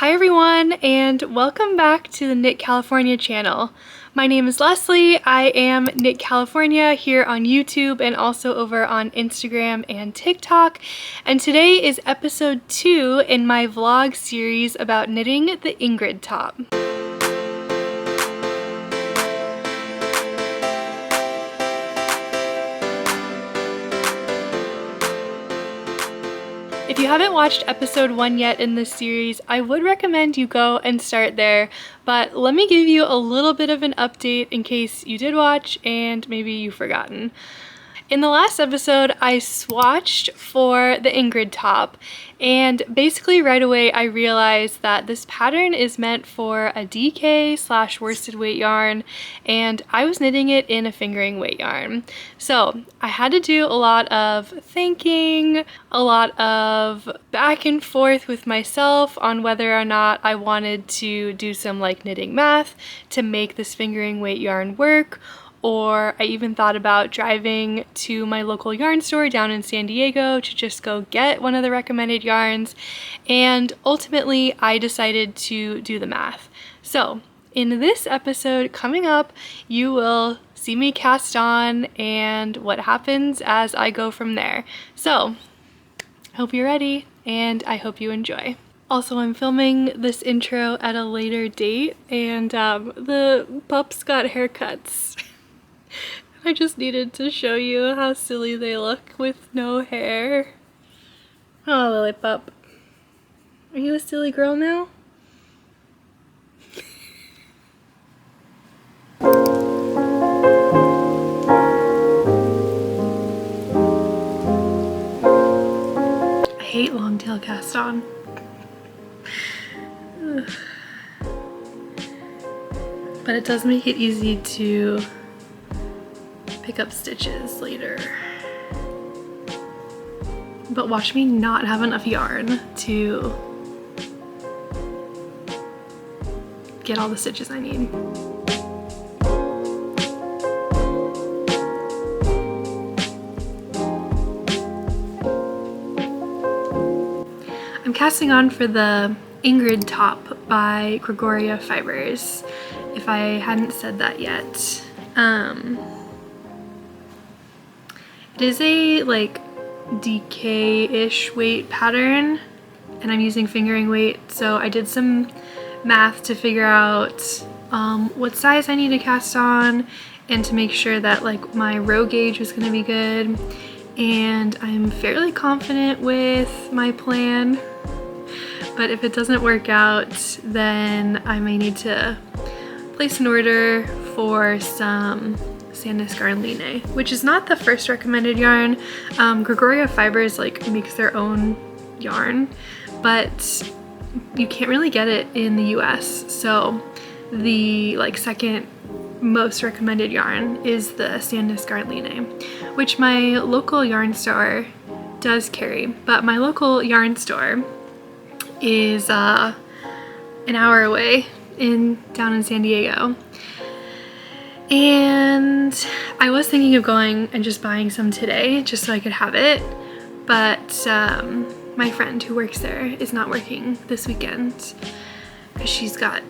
Hi everyone, and welcome back to the Knit California channel. My name is Leslie. I am Knit California here on YouTube and also over on Instagram and TikTok. And today is episode 2 in my vlog series about knitting the Ingrid top. If you haven't watched episode 1 yet in this series, I would recommend you go and start there, but let me give you a little bit of an update in case you did watch and maybe you've forgotten. In the last episode, I swatched for the Ingrid top, and basically right away I realized that this pattern is meant for a DK / worsted weight yarn, and I was knitting it in a fingering weight yarn. So I had to do a lot of thinking, a lot of back and forth with myself on whether or not I wanted to do some like knitting math to make this fingering weight yarn work, or I even thought about driving to my local yarn store down in San Diego to just go get one of the recommended yarns, and ultimately I decided to do the math. So in this episode coming up, you will see me cast on and what happens as I go from there. So I hope you're ready and I hope you enjoy. Also, I'm filming this intro at a later date, and the pups got haircuts. I just needed to show you how silly they look with no hair. Oh, Lily pup. Are you a silly girl now? I hate long tail cast on. But it does make it easy to pick up stitches later. But watch me not have enough yarn to get all the stitches I need. I'm casting on for the Ingrid top by Gregoria Fibers, if I hadn't said that yet. It is a like DK-ish weight pattern, and I'm using fingering weight, so I did some math to figure out what size I need to cast on and to make sure that like my row gauge was going to be good, and I'm fairly confident with my plan, but if it doesn't work out then I may need to place an order for some Sandnes Garnline, which is not the first recommended yarn. Gregoria Fibers like makes their own yarn, but you can't really get it in the US. So the like second most recommended yarn is the Sandnes Garnline, which my local yarn store does carry, but my local yarn store is an hour away down in San Diego. And I was thinking of going and just buying some today just so I could have it, but my friend who works there is not working this weekend because she's got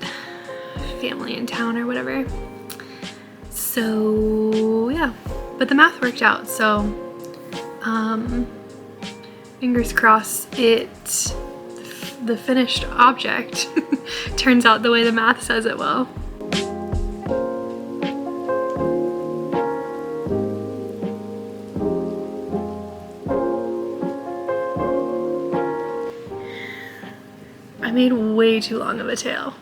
family in town or whatever. So yeah, but the math worked out, so fingers crossed the finished object turns out the way the math says it will. I made way too long of a tail.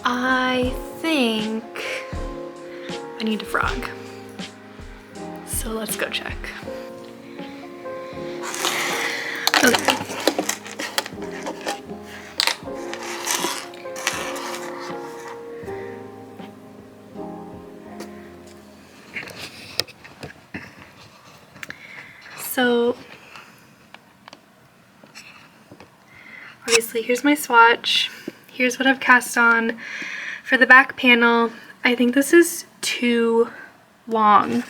I think I need to frog. So let's go check. Okay. obviously here's my swatch. Here's what I've cast on. For the back panel, I think this is too long.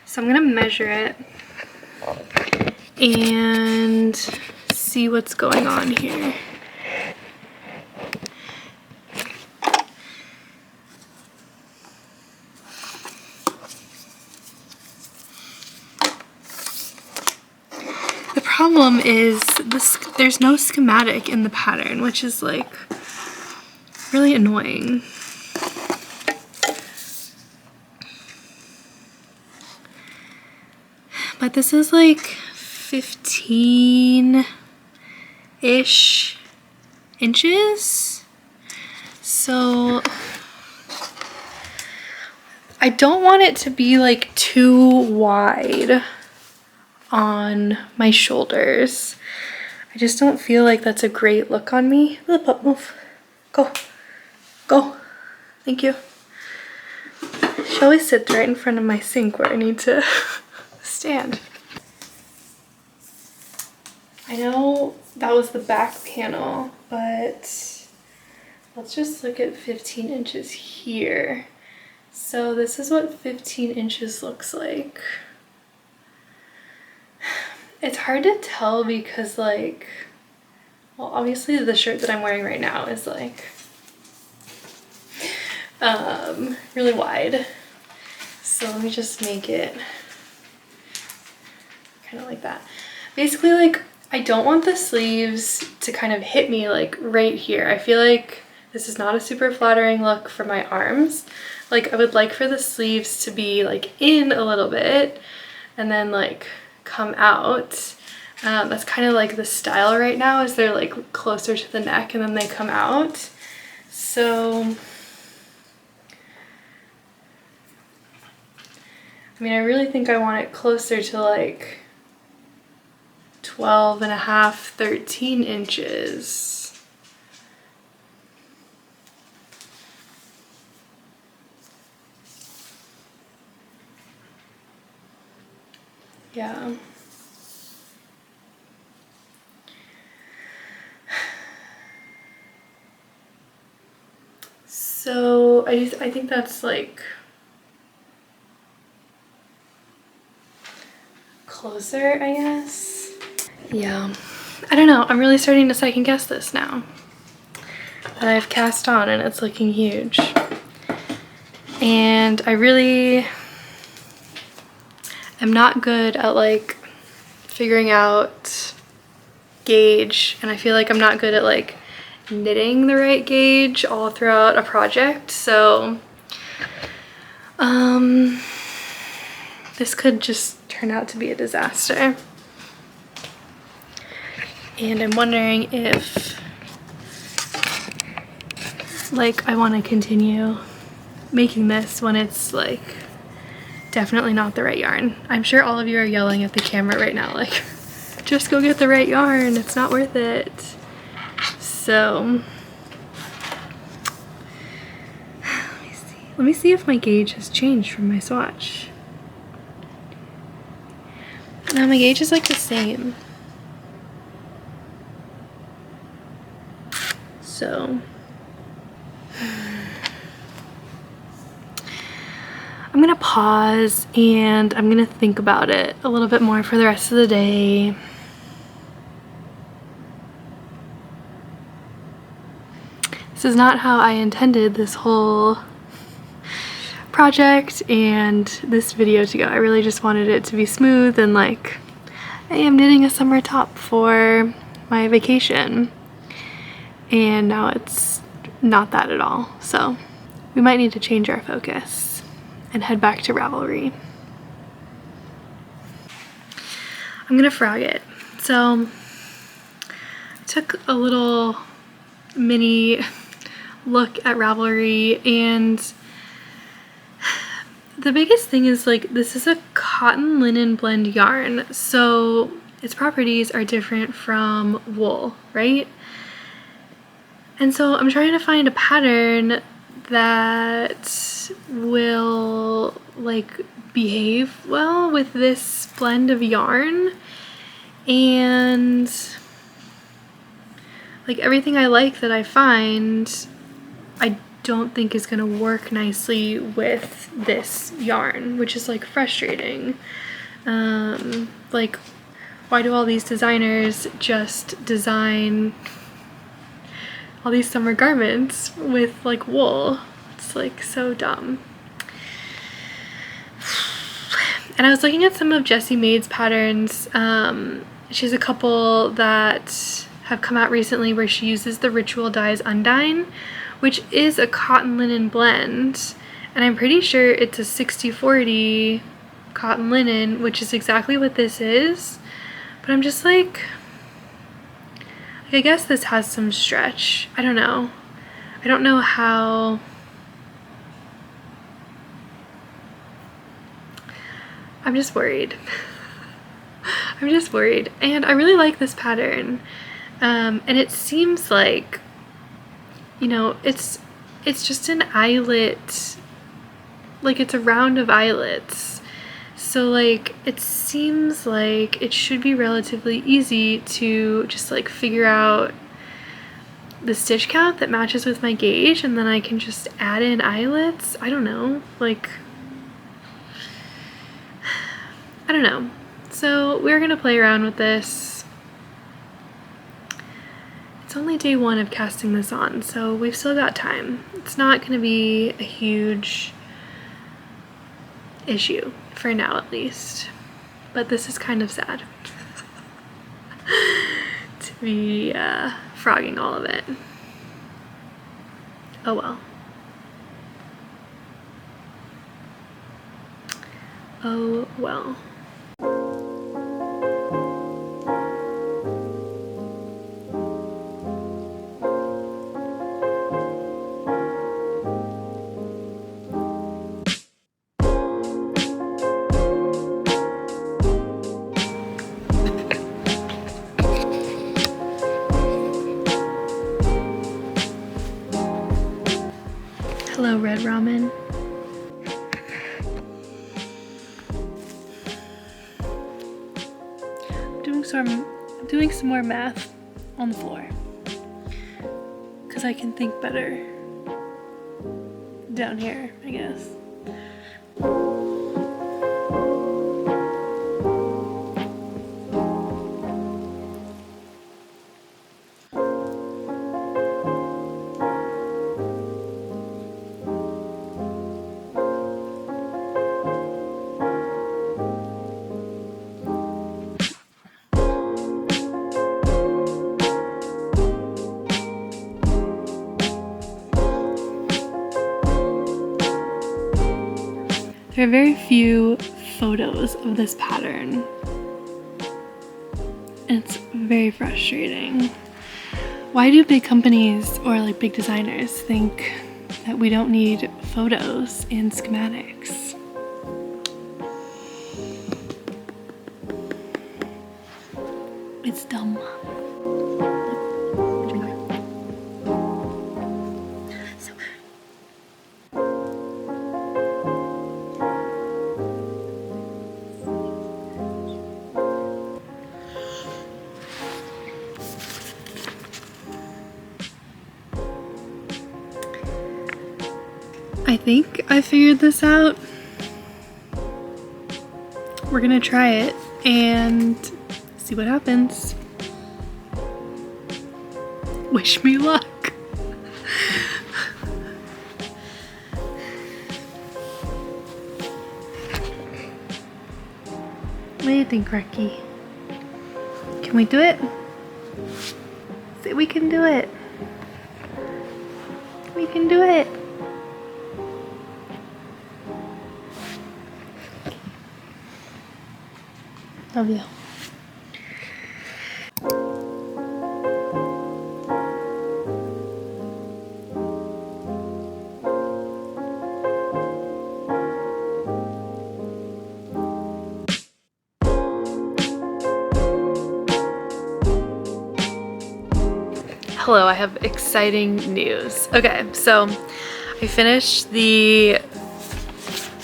So I'm gonna measure it and see what's going on here. The problem is there's no schematic in the pattern, which is like really annoying. But this is like 15-ish inches. So I don't want it to be like too wide on my shoulders. I just don't feel like that's a great look on me. Little pup, move. Go. Go. Thank you. She always sits right in front of my sink where I need to stand. I know that was the back panel, but let's just look at 15 inches here. So this is what 15 inches looks like. It's hard to tell because like, well, obviously the shirt that I'm wearing right now is like really wide. So let me just make it kind of like that. Basically, like, I don't want the sleeves to kind of hit me like right here. I feel like this is not a super flattering look for my arms. Like, I would like for the sleeves to be like in a little bit and then like come out. That's kind of like the style right now, is they're like closer to the neck and then they come out. So I mean, I really think I want it closer to like 12.5, 13 inches. Yeah. So I think that's like closer, I guess. Yeah, I don't know. I'm really starting to second guess this now that I've cast on and it's looking huge. And I really am not good at like figuring out gauge, and I feel like I'm not good at like knitting the right gauge all throughout a project. So this could just turn out to be a disaster. And I'm wondering if like I want to continue making this when it's like definitely not the right yarn. I'm sure all of you are yelling at the camera right now like, just go get the right yarn, it's not worth it. So let me see if my gauge has changed from my swatch. No, my gauge is like the same. So I'm gonna pause and I'm gonna think about it a little bit more for the rest of the day. This is not how I intended this whole project and this video to go. I really just wanted it to be smooth and like, hey, I'm knitting a summer top for my vacation. And now it's not that at all. So we might need to change our focus and head back to Ravelry. I'm gonna frog it. So I took a little mini look at Ravelry, and the biggest thing is like, this is a cotton linen blend yarn, so its properties are different from wool, right? And so I'm trying to find a pattern that will like behave well with this blend of yarn, and like everything I like that I find, I don't think is gonna work nicely with this yarn, which is like frustrating. Like, why do all these designers just design all these summer garments with like wool? It's like so dumb. And I was looking at some of Jessie Maid's patterns. She has a couple that have come out recently where she uses the Ritual Dyes Undine, which is a cotton linen blend, and I'm pretty sure it's a 60-40 cotton linen, which is exactly what this is. But I'm just like I guess this has some stretch. I don't know. I don't know how. I'm just worried. I'm just worried. And I really like this pattern. And it seems like, you know, it's just an eyelet, like it's a round of eyelets. So like it seems like it should be relatively easy to just like figure out the stitch count that matches with my gauge, and then I can just add in eyelets. I don't know, like, I don't know. So we're gonna play around with this. It's only day 1 of casting this on, so we've still got time. It's not gonna be a huge issue, for now at least. But this is kind of sad to be frogging all of it. Oh well. Oh well. Hello, Red Ramen. I'm doing some more math on the floor because I can think better down here, I guess. There are very few photos of this pattern, and it's very frustrating. Why do big companies or like big designers think that we don't need photos and schematics? It's dumb. I think I figured this out. We're gonna try it and see what happens. Wish me luck. What do you think, Reki? Can we do it? Say we can do it. We can do it. Love you. Hello, I have exciting news. Okay, so I finished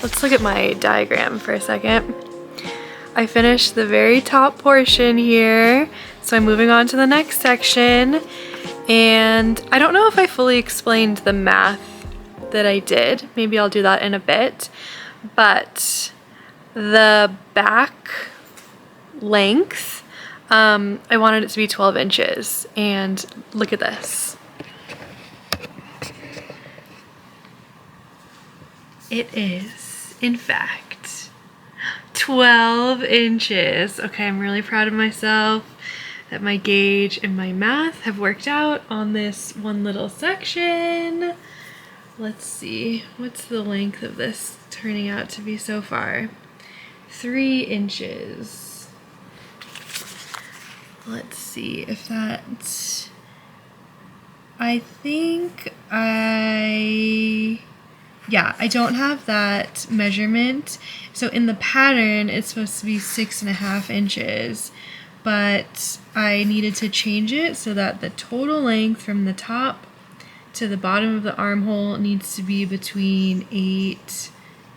let's look at my diagram for a second. I finished the very top portion here, so I'm moving on to the next section, And I don't know if I fully explained the math that I did. Maybe I'll do that in a bit. But the back length, I wanted it to be 12 inches. And look at this. It is, in fact, 12 inches. Okay, I'm really proud of myself that my gauge and my math have worked out on this one little section. Let's see, what's the length of this turning out to be so far? 3 inches. Let's see if that, I think yeah, I don't have that measurement. So in the pattern, it's supposed to be 6.5 inches, but I needed to change it so that the total length from the top to the bottom of the armhole needs to be between 8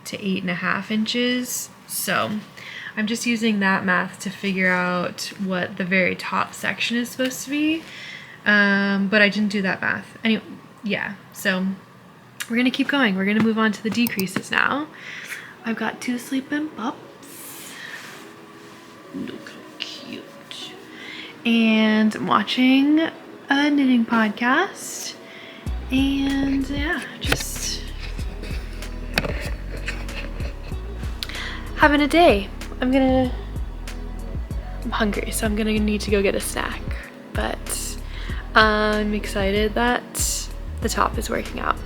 to 8.5 inches. So I'm just using that math to figure out what the very top section is supposed to be. But I didn't do that math. Anyway, yeah, so we're gonna keep going. We're gonna move on to the decreases now. I've got 2 sleeping pups. Look how cute. And I'm watching a knitting podcast. And yeah, just having a day. I'm hungry, so I'm gonna need to go get a snack. But I'm excited that the top is working out.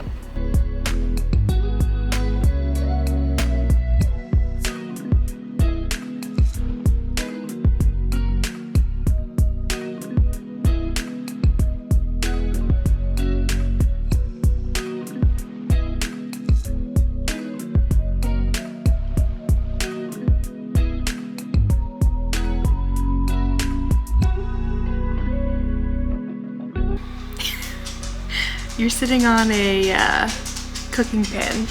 You're sitting on a cooking pan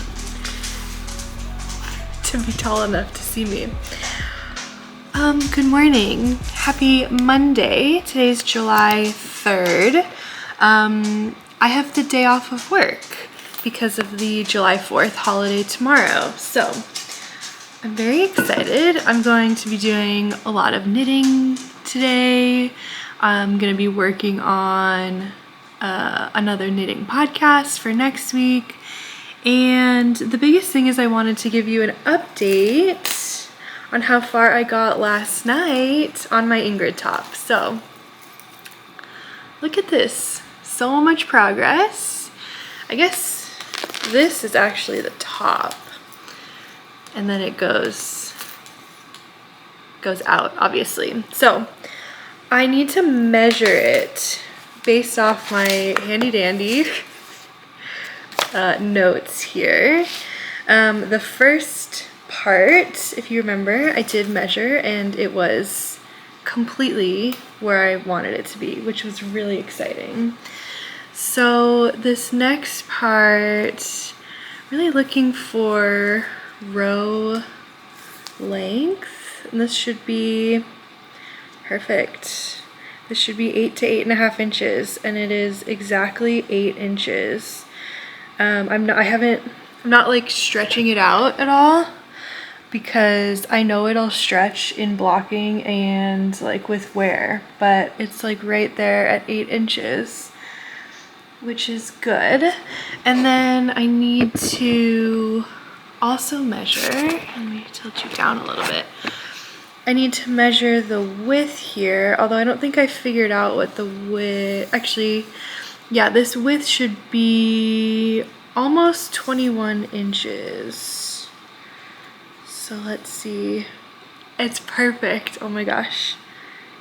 to be tall enough to see me. Good morning. Happy Monday. Today's July 3rd. I have the day off of work because of the July 4th holiday tomorrow. So I'm very excited. I'm going to be doing a lot of knitting today. I'm going to be working on another knitting podcast for next week. And the biggest thing is I wanted to give you an update on how far I got last night on my Ingrid top. So look at this, so much progress. I guess this is actually the top, and then it goes out, obviously. So I need to measure it based off my handy dandy notes here. The first part, if you remember, I did measure and it was completely where I wanted it to be, which was really exciting. So this next part, really looking for row length, and this should be perfect. This should be 8 to 8.5 inches, and it is exactly 8 inches. I'm not like stretching it out at all because I know it'll stretch in blocking and like with wear, but it's like right there at 8 inches, which is good. And then I need to also measure, let me tilt you down a little bit. I need to measure the width here, although I don't think I figured out what the width, actually, yeah, this width should be almost 21 inches. So let's see. It's perfect, oh my gosh.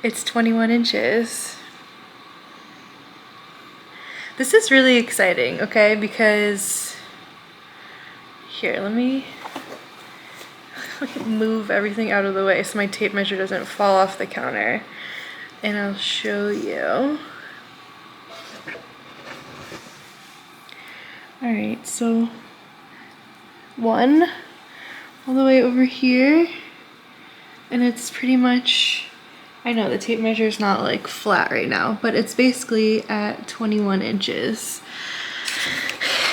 It's 21 inches. This is really exciting, okay, because, here, let me move everything out of the way so my tape measure doesn't fall off the counter, and I'll show you. Alright, so 1 all the way over here, and it's pretty much I know the tape measure is not like flat right now, but it's basically at 21 inches.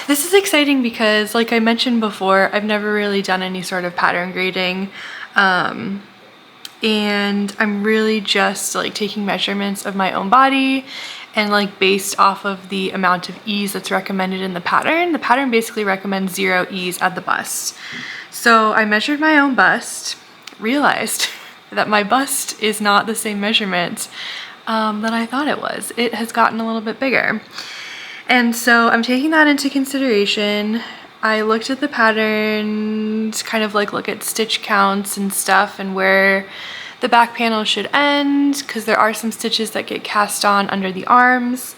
This is exciting because, like I mentioned before, I've never really done any sort of pattern grading. And I'm really just like taking measurements of my own body and like based off of the amount of ease that's recommended in the pattern. The pattern basically recommends 0 ease at the bust. So I measured my own bust, realized that my bust is not the same measurement that I thought it was. It has gotten a little bit bigger. And so I'm taking that into consideration. I looked at the patterns, kind of like look at stitch counts and stuff and where the back panel should end, because there are some stitches that get cast on under the arms.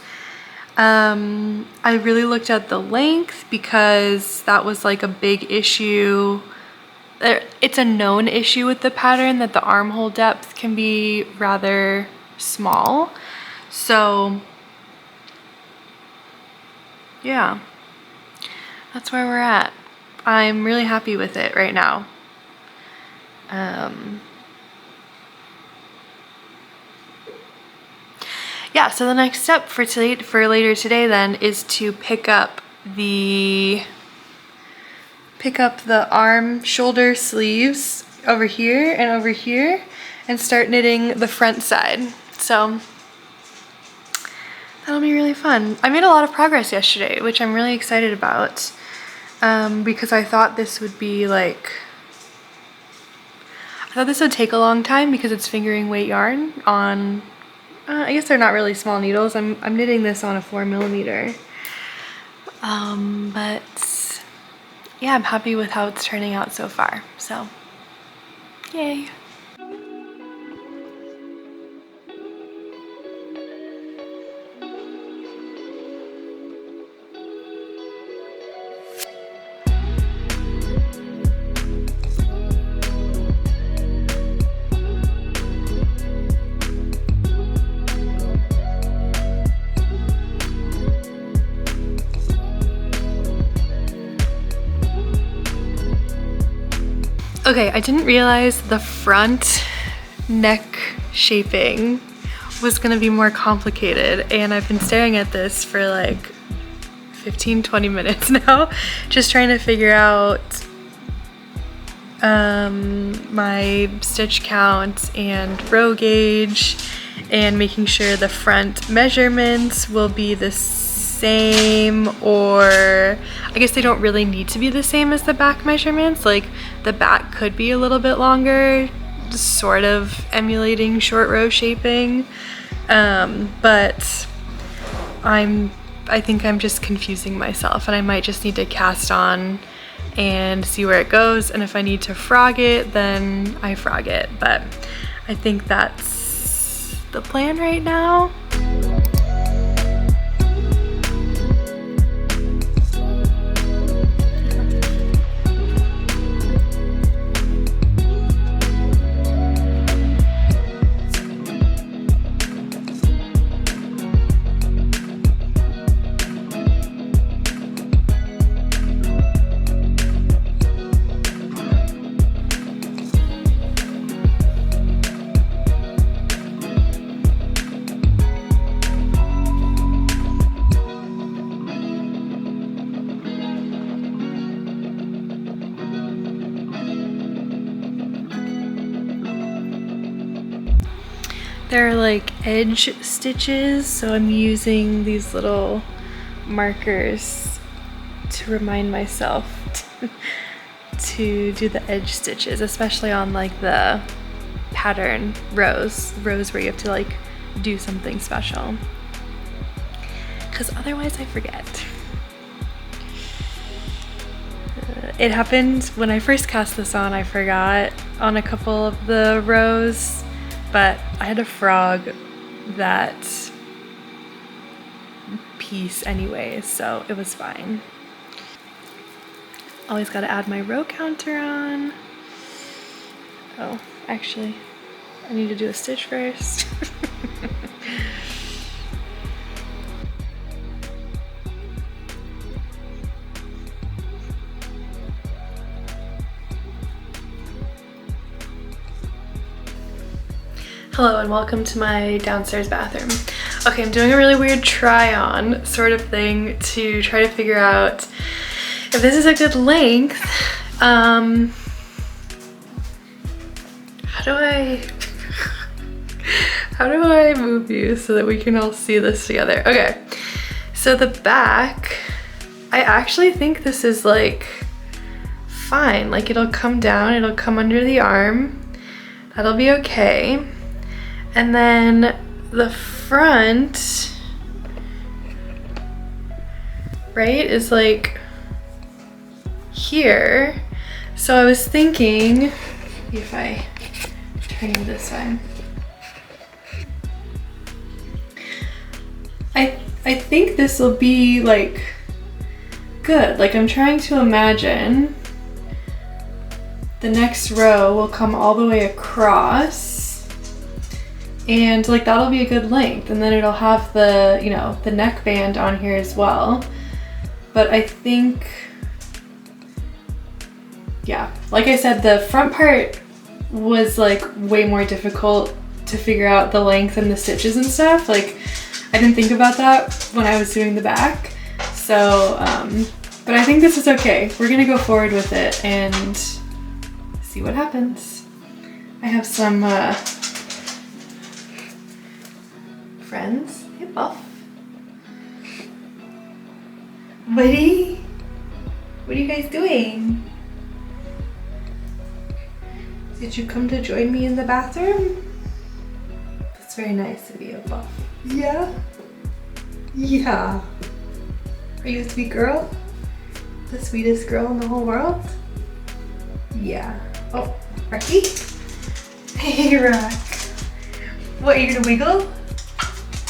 I really looked at the length because that was like a big issue. It's a known issue with the pattern that the armhole depth can be rather small. So yeah, that's where we're at. I'm really happy with it right now. Yeah, so the next step for later today then is to pick up the arm shoulder sleeves over here and start knitting the front side. So that'll be really fun. I made a lot of progress yesterday, which I'm really excited about, because I thought this would be like, I thought this would take a long time because it's fingering weight yarn on, I guess they're not really small needles. I'm knitting this on a 4mm. But yeah, I'm happy with how it's turning out so far. So, yay. Okay, I didn't realize the front neck shaping was gonna be more complicated, and I've been staring at this for like 15-20 minutes now, just trying to figure out my stitch count and row gauge and making sure the front measurements will be the same, or I guess they don't really need to be the same as the back measurements. Like the back could be a little bit longer, sort of emulating short row shaping, but I think I'm just confusing myself, and I might just need to cast on and see where it goes, and if I need to frog it, then I frog it. But I think that's the plan right now. They're like edge stitches, so I'm using these little markers to remind myself to do the edge stitches, especially on like the pattern rows where you have to like do something special, because otherwise I forget. It happened when I first cast this on, I forgot on a couple of the rows, but I had to frog that piece anyway, so it was fine. Always gotta add my row counter on. Oh, actually, I need to do a stitch first. Hello and welcome to my downstairs bathroom. Okay, I'm doing a really weird try-on sort of thing to try to figure out if this is a good length. How do I move you so that we can all see this together? Okay, so the back, I actually think this is like fine. Like it'll come down, it'll come under the arm. That'll be okay. And then the front, right, is like here. So I was thinking, if I turn you this way, I think this will be like good. Like I'm trying to imagine the next row will come all the way across. And like that'll be a good length, and then it'll have the, you know, the neckband on here as well. But I think, yeah, like I said, the front part was like way more difficult to figure out the length and the stitches and stuff. Like I didn't think about that when I was doing the back. So, but I think this is okay. We're gonna go forward with it and see what happens. I have some, friends. Hey, Buff. Buddy? What are you guys doing? Did you come to join me in the bathroom? That's very nice of you, Buff. Yeah? Yeah. Are you a sweet girl? The sweetest girl in the whole world? Yeah. Oh, Rocky? Hey, Rock. What, are you gonna wiggle?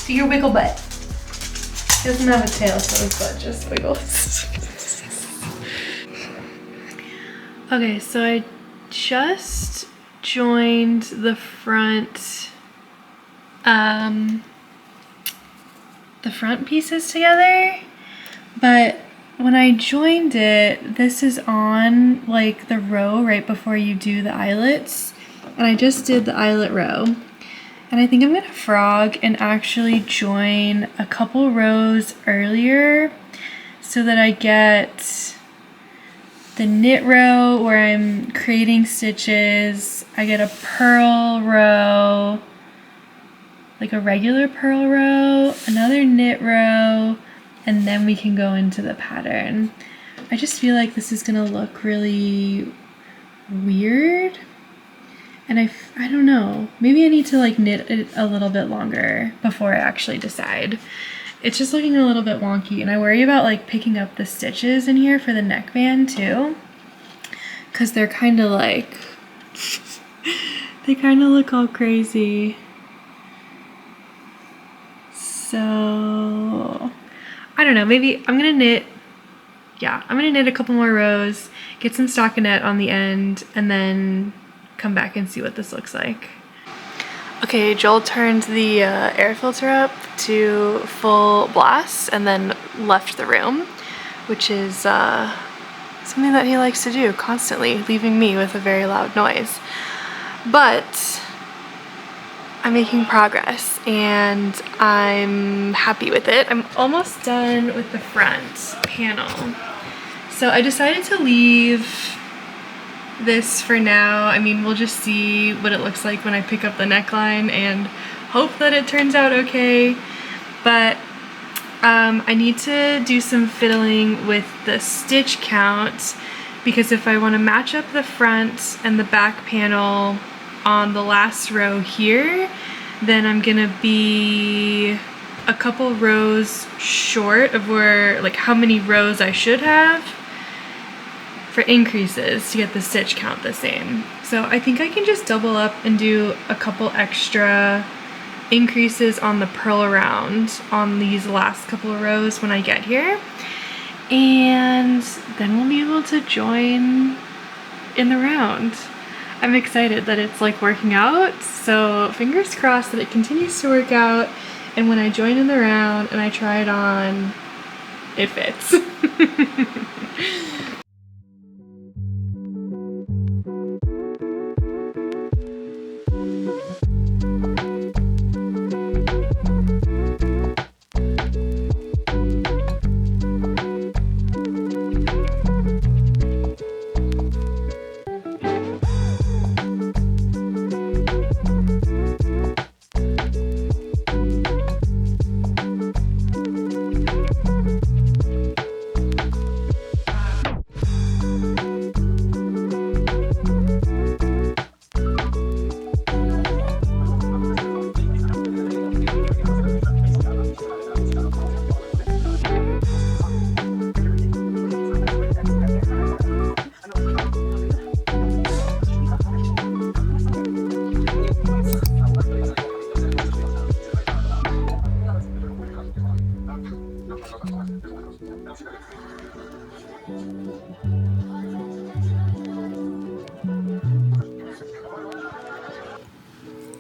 Do your wiggle butt. He doesn't have a tail, so his butt just wiggles. Okay, so I just joined the front pieces together, but when I joined it, this is on like the row right before you do the eyelets, and I just did the eyelet row. And I think I'm gonna frog and actually join a couple rows earlier so that I get the knit row where I'm creating stitches. I get a purl row, like a regular purl row, another knit row, and then we can go into the pattern. I just feel like this is gonna look really weird. And I don't know, maybe I need to like knit it a little bit longer before I actually decide. It's just looking a little bit wonky, and I worry about like picking up the stitches in here for the neckband too, because they're kind of like, they kind of look all crazy. So, I don't know, maybe I'm gonna knit, yeah, I'm gonna knit a couple more rows, get some stockinette on the end, and then come back and see what this looks like. Okay, Joel turned the air filter up to full blast and then left the room, which is something that he likes to do constantly, leaving me with a very loud noise. But I'm making progress and I'm happy with it. I'm almost done with the front panel. So I decided to leave this for now. I mean, we'll just see what it looks like when I pick up the neckline and hope that it turns out okay. But I need to do some fiddling with the stitch count, because if I want to match up the front and the back panel on the last row here, then I'm gonna be a couple rows short of where, like, how many rows I should have for increases to get the stitch count the same. So I think I can just double up and do a couple extra increases on the purl around on these last couple of rows when I get here, and then we'll be able to join in the round. I'm excited that it's like working out, so fingers crossed that it continues to work out, and when I join in the round and I try it on, it fits.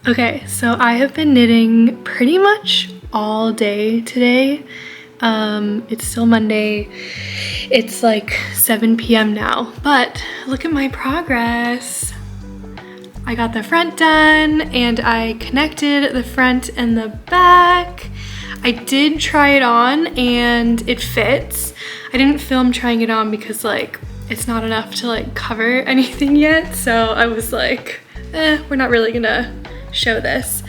Okay, so I have been knitting pretty much all day today. It's still Monday. It's like 7 p.m. now, but look at my progress. I got the front done and I connected the front and the back. I did try it on and it fits. I didn't film trying it on because like it's not enough to like cover anything yet. So I was like, we're not really gonna show this.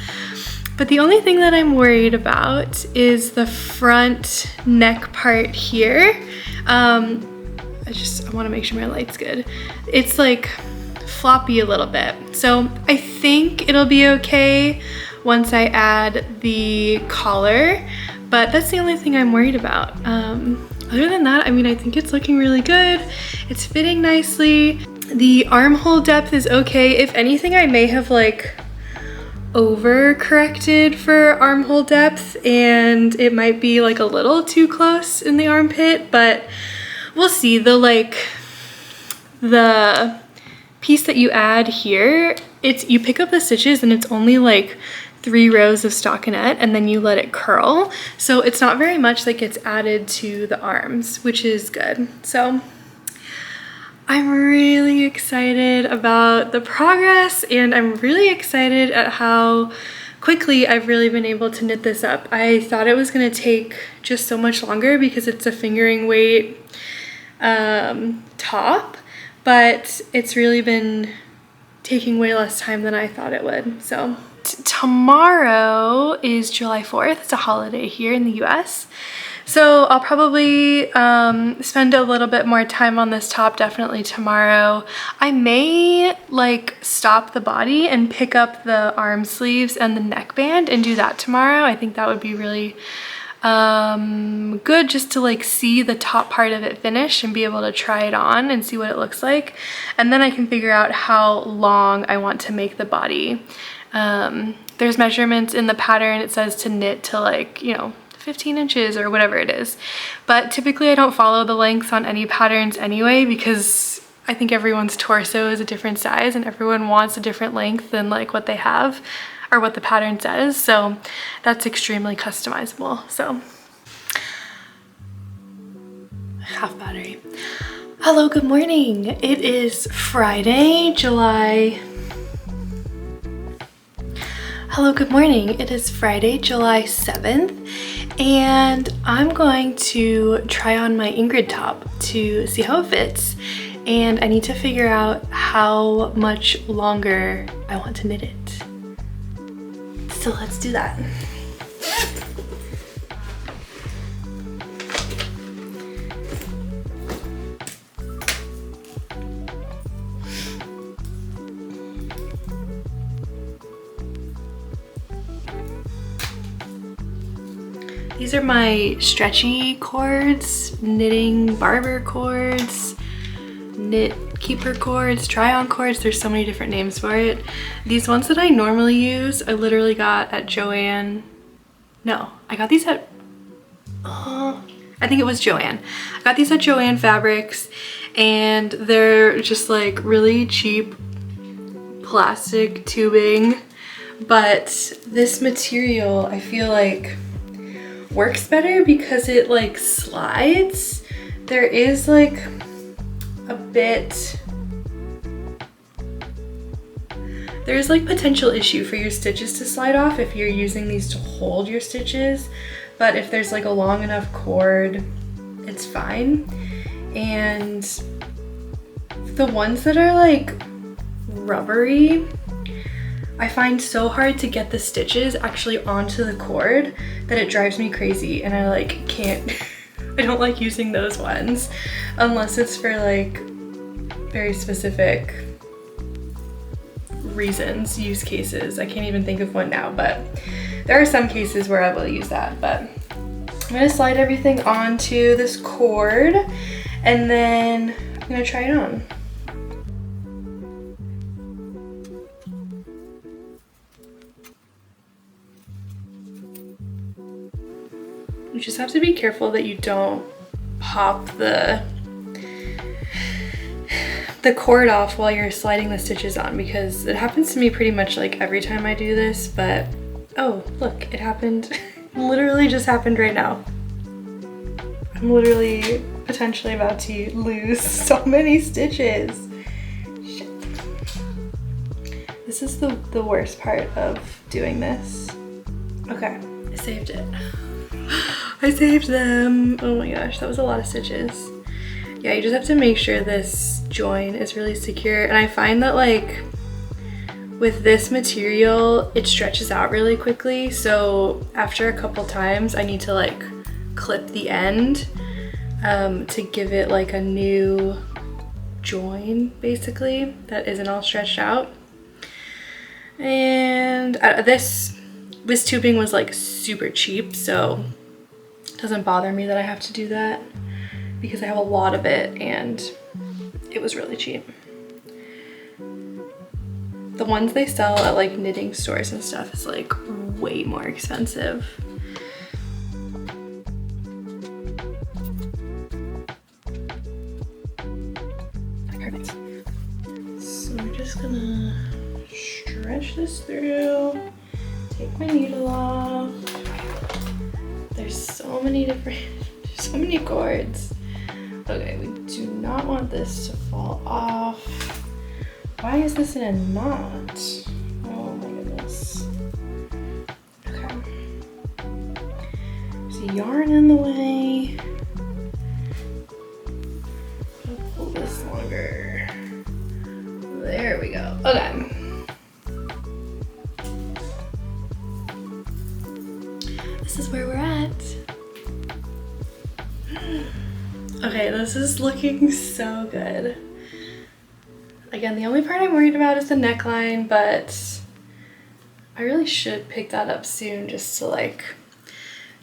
But the only thing that I'm worried about is the front neck part here. I want to make sure my light's good. It's like floppy a little bit. So I think it'll be okay once I add the collar, but that's the only thing I'm worried about. Other than that, I mean, I think it's looking really good. It's fitting nicely. The armhole depth is okay. If anything, I may have like over corrected for armhole depth and it might be like a little too close in the armpit, but we'll see. The piece that you add here, you pick up the stitches and it's only like 3 rows of stockinette and then you let it curl. So it's not very much that gets added to the arms, which is good. So I'm really excited about the progress and I'm really excited at how quickly I've really been able to knit this up. I thought it was gonna take just so much longer because it's a fingering weight top, but it's really been taking way less time than I thought it would. So tomorrow is July 4th. It's a holiday here in the US. So I'll probably spend a little bit more time on this top definitely tomorrow. I may like stop the body and pick up the arm sleeves and the neckband and do that tomorrow. I think that would be really good just to like see the top part of it finish and be able to try it on and see what it looks like. And then I can figure out how long I want to make the body. There's measurements in the pattern. It says to knit to like, 15 inches or whatever it is. But typically I don't follow the lengths on any patterns anyway because I think everyone's torso is a different size and everyone wants a different length than like what they have or what the pattern says. So that's extremely customizable. So half battery. Hello, good morning. It is Friday, July 7th. And I'm going to try on my Ingrid top to see how it fits. And I need to figure out how much longer I want to knit it. So let's do that. These are my stretchy cords, knitting barber cords, knit keeper cords, try-on cords. There's so many different names for it. These ones that I normally use, I literally got at Joann. No, I got these at, I think it was Joann. I got these at Joann Fabrics and they're just like really cheap plastic tubing. But this material, I feel like works better because it like slides. There is like a bit, there's like potential issue for your stitches to slide off if you're using these to hold your stitches, but if there's like a long enough cord, it's fine. And the ones that are like rubbery, I find so hard to get the stitches actually onto the cord that it drives me crazy and I like can't, I don't like using those ones unless it's for like very specific reasons, use cases. I can't even think of one now, but there are some cases where I will use that. But I'm gonna slide everything onto this cord and then I'm gonna try it on. just have to be careful that you don't pop the cord off while you're sliding the stitches on, because it happens to me pretty much like every time I do this. But oh look, it happened. Literally just happened right now. I'm literally potentially about to lose so many stitches. Shit. This is the worst part of doing this. Okay, I saved it. I saved them. Oh my gosh, that was a lot of stitches. Yeah, you just have to make sure this join is really secure. And I find that like with this material, it stretches out really quickly. So after a couple times, I need to like clip the end to give it like a new join, basically, that isn't all stretched out. And this tubing was like super cheap, so it doesn't bother me that I have to do that, because I have a lot of it and it was really cheap. The ones they sell at like knitting stores and stuff is like way more expensive. Perfect. So we're just gonna stretch this through, take my needle off. There's so many different, so many cords. Okay, we do not want this to fall off. Why is this in a knot? Oh my goodness. Okay. There's a yarn in the way. I'll pull this longer. There we go. Okay. This is where we're at. Okay, this is looking so good. Again, the only part I'm worried about is the neckline, but I really should pick that up soon just to like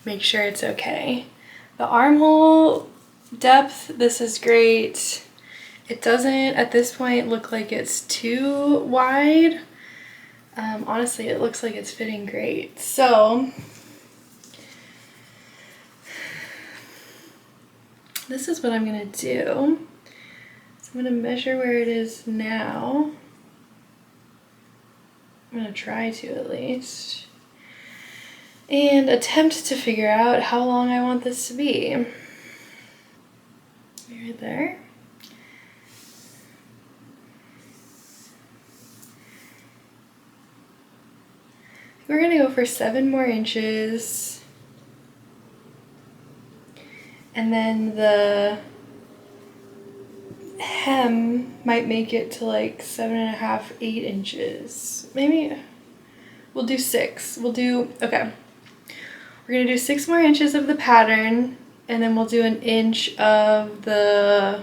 make sure it's okay. The armhole depth, this is great. It doesn't at this point look like it's too wide. Honestly, it looks like it's fitting great. So this is what I'm gonna do. So I'm gonna measure where it is now. I'm gonna try to at least. And attempt to figure out how long I want this to be. Right there. We're gonna go for 7 more inches. And then the hem might make it to like 7.5, 8 inches. Maybe we'll do 6. Okay. We're gonna do 6 more inches of the pattern, and then we'll do 1 inch of the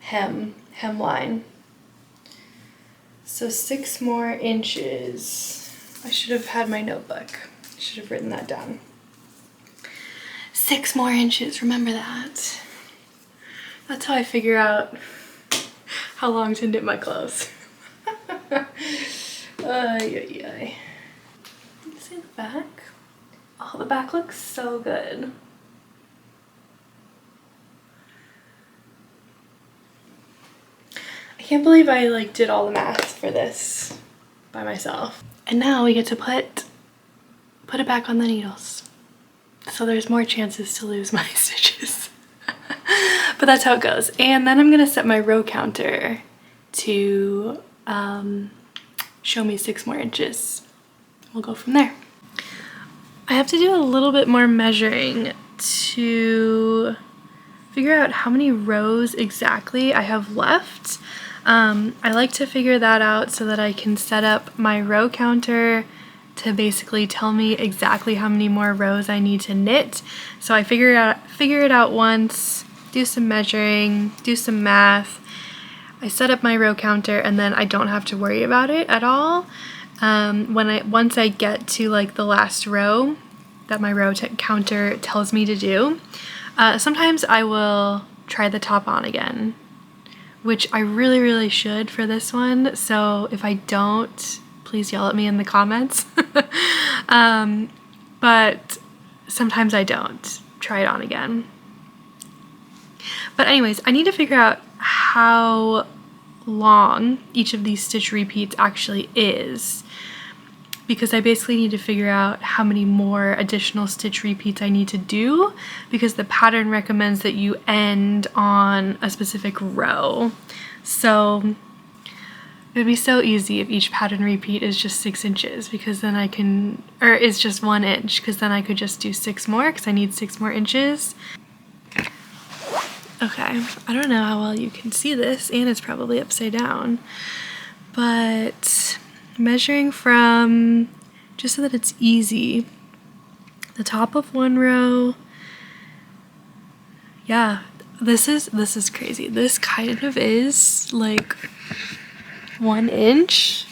hem line. So 6 more inches. I should have had my notebook. I should have written that down. 6 more inches, remember that. That's how I figure out how long to knit my clothes. You see the back? Oh, the back looks so good. I can't believe I like did all the math for this by myself. And now we get to put it back on the needles. So there's more chances to lose my stitches. But that's how it goes. And then I'm gonna set my row counter to show me 6 more inches. We'll go from there. I have to do a little bit more measuring to figure out how many rows exactly I have left. I like to figure that out so that I can set up my row counter to basically tell me exactly how many more rows I need to knit. So I figure it out once, do some measuring, do some math. I set up my row counter, and then I don't have to worry about it at all. Once I get to like the last row that my row counter tells me to do, sometimes I will try the top on again, which I really should for this one. So if I don't, please yell at me in the comments. But sometimes I don't. try it on again. But anyways, I need to figure out how long each of these stitch repeats actually is, because I basically need to figure out how many more additional stitch repeats I need to do, because the pattern recommends that you end on a specific row. So it would be so easy if each pattern repeat is just 6 inches, because then I can, or is just 1 inch, because then I could just do 6 more, because I need 6 more inches. Okay, I don't know how well you can see this, and it's probably upside down, but measuring from, just so that it's easy, the top of one row, yeah, this is crazy. This kind of is like 1 inch.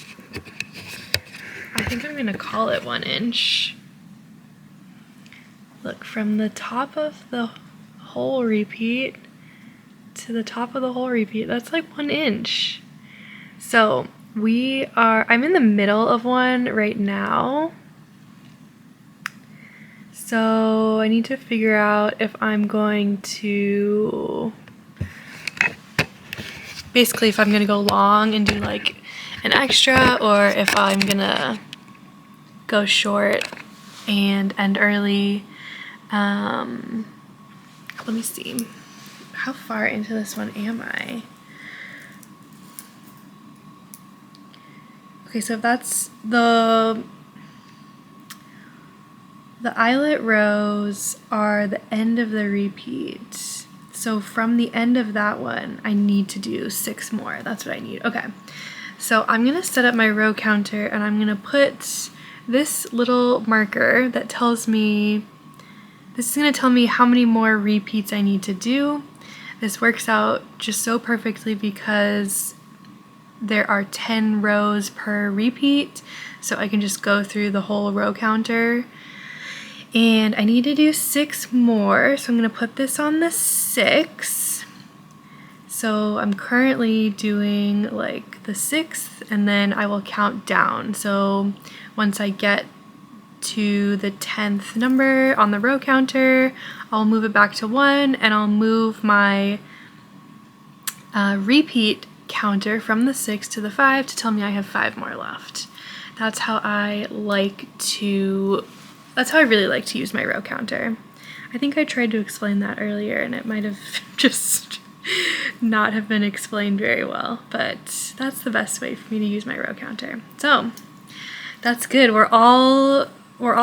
I think I'm gonna call it 1 inch. Look, from the top of the whole repeat to the top of the whole repeat, that's like 1 inch. So I'm in the middle of one right now. So I need to figure out if I'm going to, basically if I'm gonna go long and do like an extra, or if I'm gonna go short and end early. Let me see. How far into this one am I? Okay, so if that's the eyelet rows are the end of the repeat. So from the end of that one, I need to do 6 more. That's what I need. Okay. So I'm gonna set up my row counter, and I'm gonna put this little marker that tells me, this is gonna tell me how many more repeats I need to do. This works out just so perfectly because there are 10 rows per repeat, so I can just go through the whole row counter. And I need to do 6 more, so I'm gonna put this on the 6. So I'm currently doing like the 6th, and then I will count down. So once I get to the 10th number on the row counter, I'll move it back to 1, and I'll move my repeat counter from the 6 to the 5 to tell me I have 5 more left. That's how I really like to use my row counter. I think I tried to explain that earlier, and it might have just not have been explained very well, but that's the best way for me to use my row counter. So that's good. We're all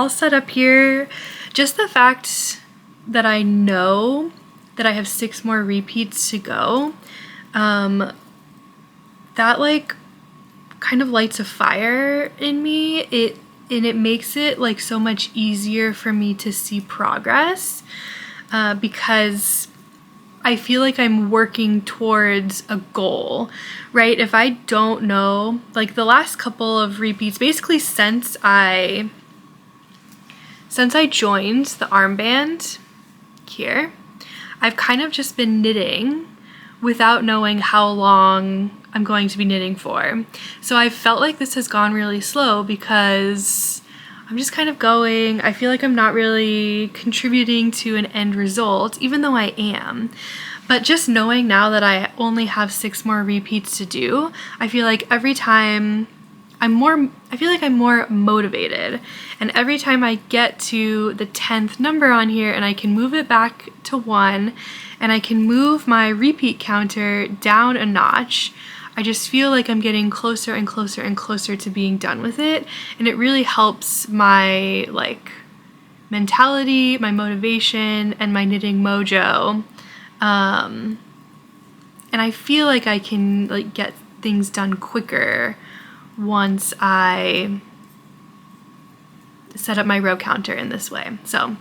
set up here. Just the fact that I know that I have 6 more repeats to go, that like kind of lights a fire in me. It makes it like so much easier for me to see progress, because I feel like I'm working towards a goal, right? If I don't know, like the last couple of repeats, basically since I joined the armband here, I've kind of just been knitting without knowing how long I'm going to be knitting for. So I felt like this has gone really slow because I'm just kind of going. I feel like I'm not really contributing to an end result, even though I am. But just knowing now that I only have 6 more repeats to do, I feel like every time I'm more motivated. And every time I get to the 10th number on here and I can move it back to 1, and I can move my repeat counter down a notch, I just feel like I'm getting closer and closer and closer to being done with it. And it really helps my like mentality, my motivation, and my knitting mojo. And I feel like I can like get things done quicker once I set up my row counter in this way. So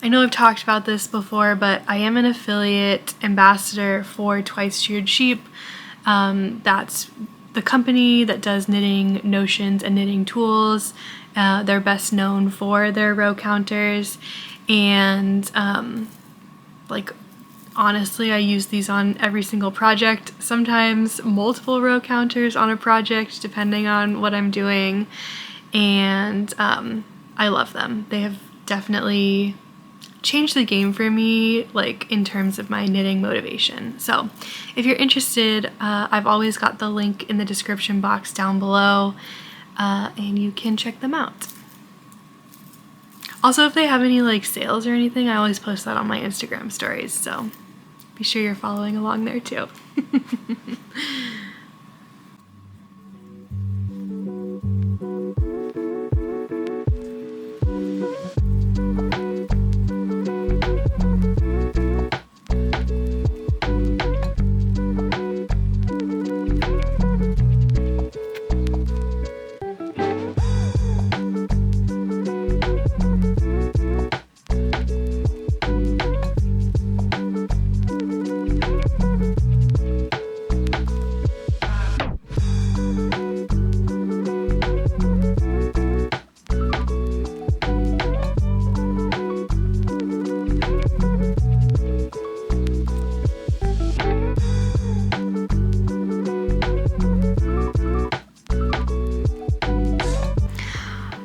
I know I've talked about this before, but I am an affiliate ambassador for Twice Sheared Sheep. That's the company that does knitting notions and knitting tools. They're best known for their row counters, and like honestly, I use these on every single project, sometimes multiple row counters on a project depending on what I'm doing, and I love them. They have definitely changed the game for me, like in terms of my knitting motivation. So if you're interested, I've always got the link in the description box down below, and you can check them out. Also, if they have any like sales or anything, I always post that on my Instagram stories, so be sure you're following along there too.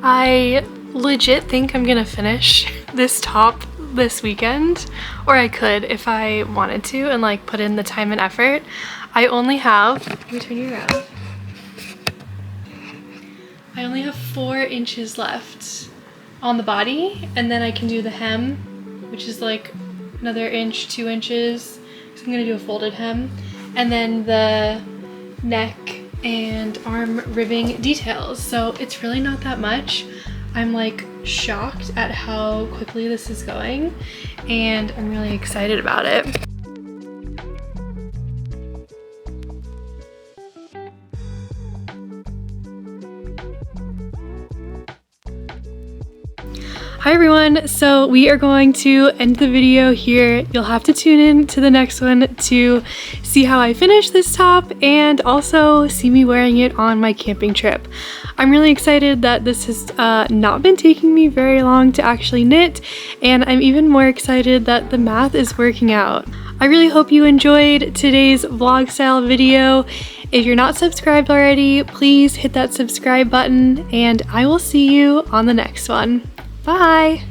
I legit think I'm gonna finish this top this weekend, or I could if I wanted to and like put in the time and effort. I only have, let me turn you around. I only have 4 inches left on the body, and then I can do the hem, which is like another inch, 2 inches. So I'm gonna do a folded hem, and then the neck and arm ribbing details. So it's really not that much. I'm like shocked at how quickly this is going, and I'm really excited about it. Hi everyone, so we are going to end the video here. You'll have to tune in to the next one to see how I finish this top and also see me wearing it on my camping trip. I'm really excited that this has not been taking me very long to actually knit, and I'm even more excited that the math is working out. I really hope you enjoyed today's vlog style video. If you're not subscribed already, please hit that subscribe button, and I will see you on the next one. Bye!